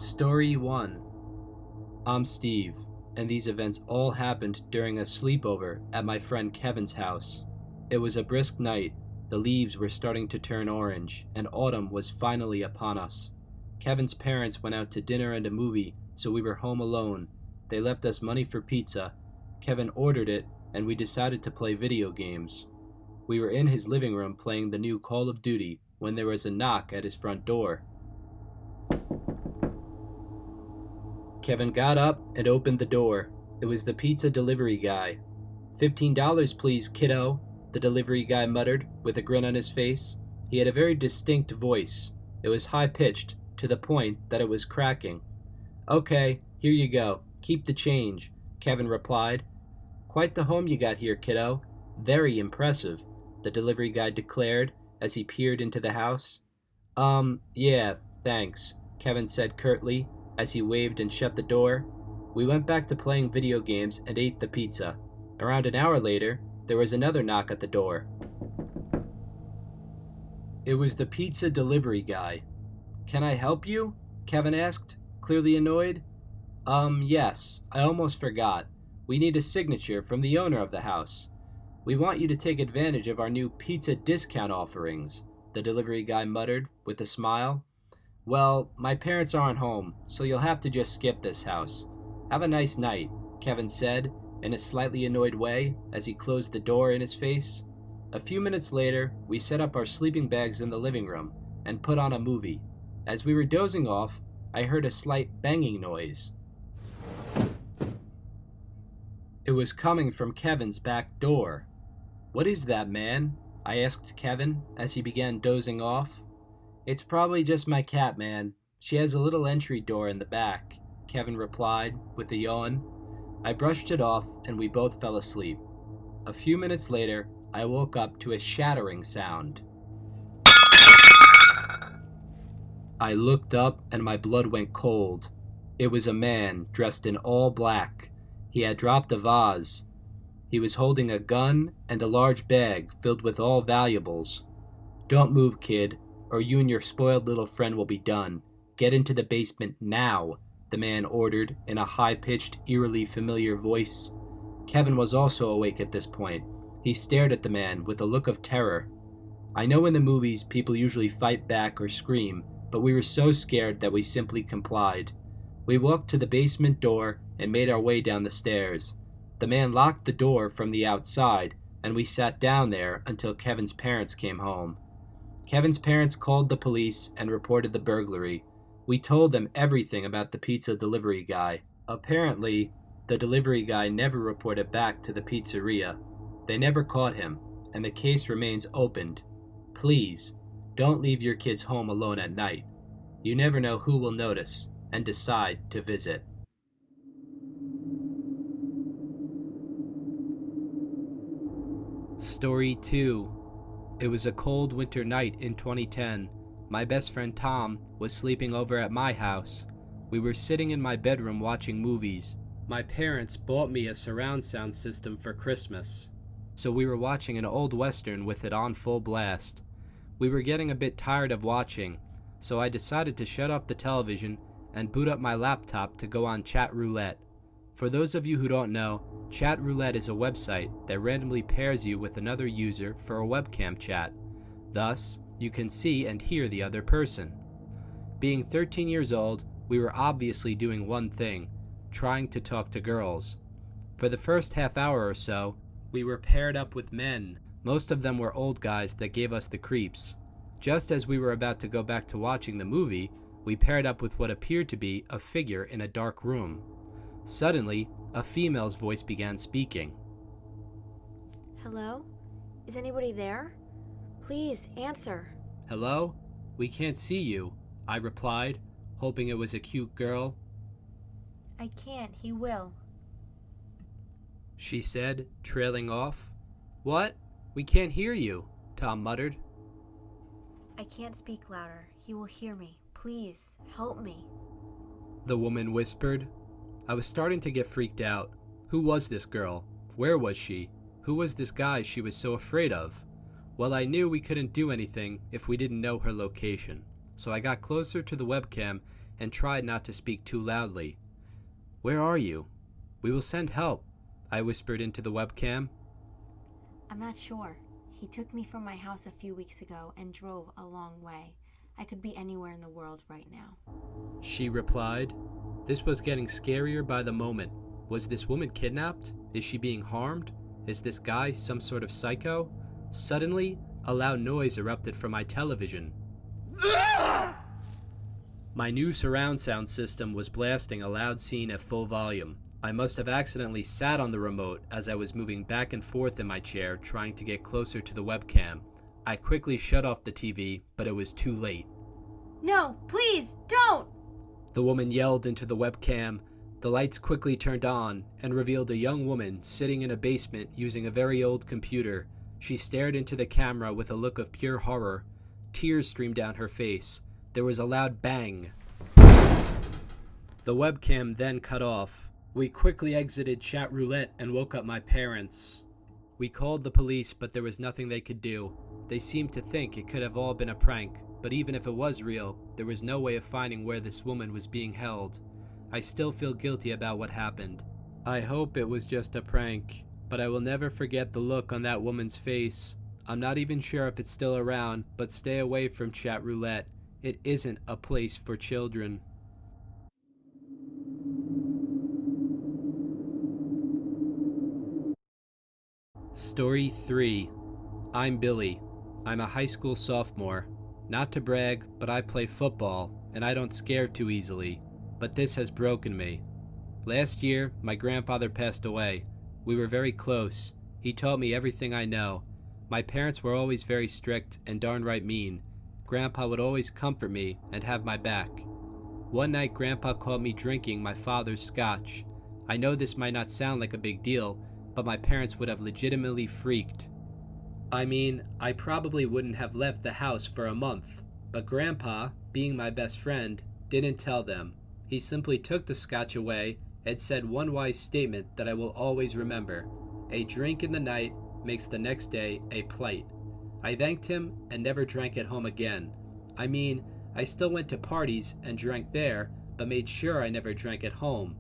Story 1. I'm Steve, and these events all happened during a sleepover at my friend Kevin's house. It was a brisk night, the leaves were starting to turn orange, and autumn was finally upon us. Kevin's parents went out to dinner and a movie, so we were home alone. They left us money for pizza. Kevin ordered it, and we decided to play video games. We were in his living room playing the new Call of Duty when there was a knock at his front door. Kevin got up and opened the door. It was the pizza delivery guy. $15 please, kiddo, the delivery guy muttered with a grin on his face. He had a very distinct voice. It was high-pitched, to the point that it was cracking. Okay, here you go. Keep the change, Kevin replied. Quite the home you got here, kiddo. Very impressive, the delivery guy declared as he peered into the house. Yeah, thanks, Kevin said curtly as he waved and shut the door. We went back to playing video games and ate the pizza. Around an hour later, there was another knock at the door. It was the pizza delivery guy. Can I help you? Kevin asked, clearly annoyed. Yes, I almost forgot. We need a signature from the owner of the house. We want you to take advantage of our new pizza discount offerings, the delivery guy muttered with a smile. Well, my parents aren't home, so you'll have to just skip this house. Have a nice night, Kevin said, in a slightly annoyed way as he closed the door in his face. A few minutes later, we set up our sleeping bags in the living room and put on a movie. As we were dozing off, I heard a slight banging noise. It was coming from Kevin's back door. What is that, man? I asked Kevin as he began dozing off. It's probably just my cat, man. She has a little entry door in the back, Kevin replied with a yawn. I brushed it off and we both fell asleep. A few minutes later, I woke up to a shattering sound. I looked up and my blood went cold. It was a man dressed in all black. He had dropped a vase. He was holding a gun and a large bag filled with all valuables. Don't move, kid, or you and your spoiled little friend will be done. Get into the basement now, the man ordered in a high-pitched, eerily familiar voice. Kevin was also awake at this point. He stared at the man with a look of terror. I know in the movies people usually fight back or scream, but we were so scared that we simply complied. We walked to the basement door and made our way down the stairs. The man locked the door from the outside, and we sat down there until Kevin's parents came home. Kevin's parents called the police and reported the burglary. We told them everything about the pizza delivery guy. Apparently, the delivery guy never reported back to the pizzeria. They never caught him, and the case remains opened. Please, don't leave your kids home alone at night. You never know who will notice and decide to visit. Story 2. It was a cold winter night in 2010. My best friend Tom was sleeping over at my house. We were sitting in my bedroom watching movies. My parents bought me a surround sound system for Christmas, so we were watching an old western with it on full blast. We were getting a bit tired of watching, so I decided to shut off the television and boot up my laptop to go on Chat Roulette. For those of you who don't know, Chat Roulette is a website that randomly pairs you with another user for a webcam chat. Thus, you can see and hear the other person. Being 13 years old, we were obviously doing one thing, trying to talk to girls. For the first half hour or so, we were paired up with men. Most of them were old guys that gave us the creeps. Just as we were about to go back to watching the movie, we paired up with what appeared to be a figure in a dark room. Suddenly, a female's voice began speaking. Hello? Is anybody there? Please, answer. Hello? We can't see you, I replied, hoping it was a cute girl. I can't, he will. She said, trailing off. What? We can't hear you, Tom muttered. I can't speak louder. He will hear me. Please, help me. The woman whispered. I was starting to get freaked out. Who was this girl? Where was she? Who was this guy she was so afraid of? Well, I knew we couldn't do anything if we didn't know her location, so I got closer to the webcam and tried not to speak too loudly. "Where are you? We will send help," I whispered into the webcam. I'm not sure. He took me from my house a few weeks ago and drove a long way. I could be anywhere in the world right now. She replied. This was getting scarier by the moment. Was this woman kidnapped? Is she being harmed? Is this guy some sort of psycho? Suddenly, a loud noise erupted from my television. My new surround sound system was blasting a loud scene at full volume. I must have accidentally sat on the remote as I was moving back and forth in my chair trying to get closer to the webcam. I quickly shut off the TV, but it was too late. No, please, don't! The woman yelled into the webcam. The lights quickly turned on and revealed a young woman sitting in a basement using a very old computer. She stared into the camera with a look of pure horror. Tears streamed down her face. There was a loud bang. The webcam then cut off. We quickly exited chat roulette and woke up my parents. We called the police, but there was nothing they could do. They seemed to think it could have all been a prank, but even if it was real, there was no way of finding where this woman was being held. I still feel guilty about what happened. I hope it was just a prank, but I will never forget the look on that woman's face. I'm not even sure if it's still around, but stay away from chat roulette. It isn't a place for children. Story 3. I'm Billy. I'm a high school sophomore. Not to brag, but I play football, and I don't scare too easily. But this has broken me. Last year, my grandfather passed away. We were very close. He taught me everything I know. My parents were always very strict and darn right mean. Grandpa would always comfort me and have my back. One night, Grandpa caught me drinking my father's scotch. I know this might not sound like a big deal, but my parents would have legitimately freaked. I mean, I probably wouldn't have left the house for a month, but Grandpa, being my best friend, didn't tell them. He simply took the scotch away and said one wise statement that I will always remember. A drink in the night makes the next day a plight. I thanked him and never drank at home again. I mean, I still went to parties and drank there, but made sure I never drank at home.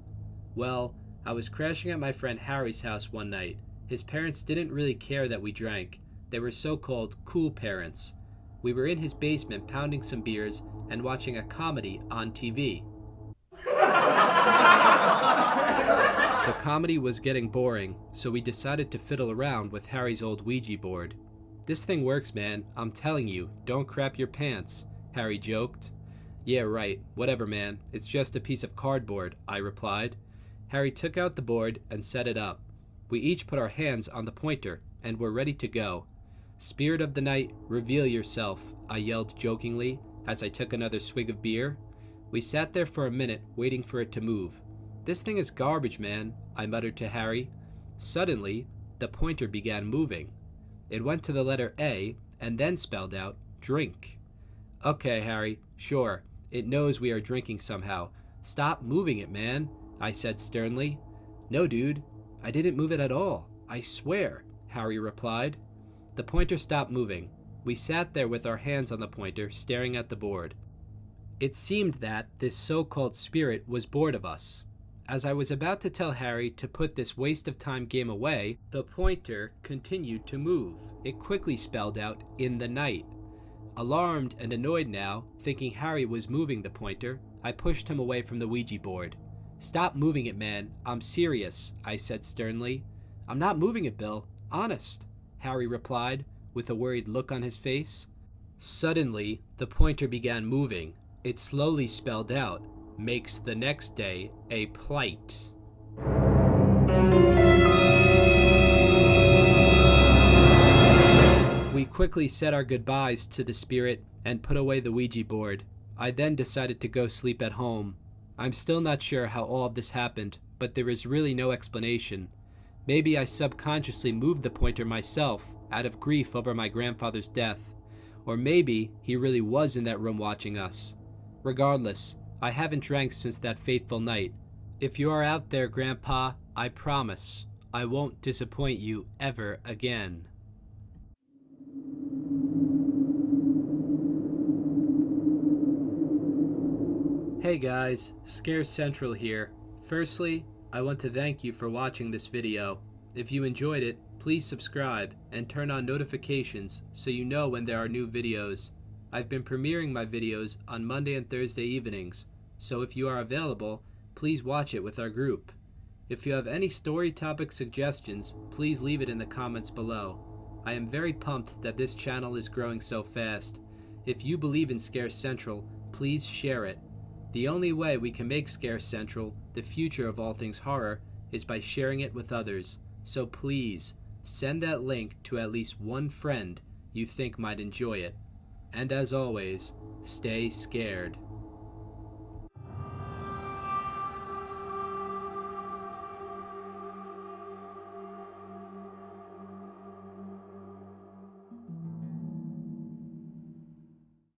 Well, I was crashing at my friend Harry's house one night. His parents didn't really care that we drank. They were so-called cool parents. We were in his basement pounding some beers and watching a comedy on TV. The comedy was getting boring, so we decided to fiddle around with Harry's old Ouija board. This thing works, man. I'm telling you, don't crap your pants, Harry joked. Yeah, right. Whatever, man. It's just a piece of cardboard, I replied. Harry took out the board and set it up. We each put our hands on the pointer and were ready to go. Spirit of the night, reveal yourself, I yelled jokingly as I took another swig of beer. We sat there for a minute waiting for it to move. This thing is garbage, man, I muttered to Harry. Suddenly, the pointer began moving. It went to the letter A and then spelled out drink. Okay, Harry, sure. It knows we are drinking somehow. Stop moving it, man, I said sternly. No, dude, I didn't move it at all. I swear, Harry replied. The pointer stopped moving. We sat there with our hands on the pointer, staring at the board. It seemed that this so-called spirit was bored of us. As I was about to tell Harry to put this waste-of-time game away, the pointer continued to move. It quickly spelled out, in the night. Alarmed and annoyed now, thinking Harry was moving the pointer, I pushed him away from the Ouija board. Stop moving it, man. I'm serious, I said sternly. I'm not moving it, Bill. Honest, Harry replied, with a worried look on his face. Suddenly, the pointer began moving. It slowly spelled out, makes the next day a plight. We quickly said our goodbyes to the spirit and put away the Ouija board. I then decided to go sleep at home. I'm still not sure how all of this happened, but there is really no explanation. Maybe I subconsciously moved the pointer myself out of grief over my grandfather's death. Or maybe he really was in that room watching us. Regardless, I haven't drank since that fateful night. If you are out there, Grandpa, I promise I won't disappoint you ever again. Hey guys, Scare Central here. Firstly, I want to thank you for watching this video. If you enjoyed it, please subscribe and turn on notifications so you know when there are new videos. I've been premiering my videos on Monday and Thursday evenings, so if you are available, please watch it with our group. If you have any story topic suggestions, please leave it in the comments below. I am very pumped that this channel is growing so fast. If you believe in Scare Central, please share it. The only way we can make Scare Central the future of all things horror is by sharing it with others. So please, send that link to at least one friend you think might enjoy it. And as always, stay scared.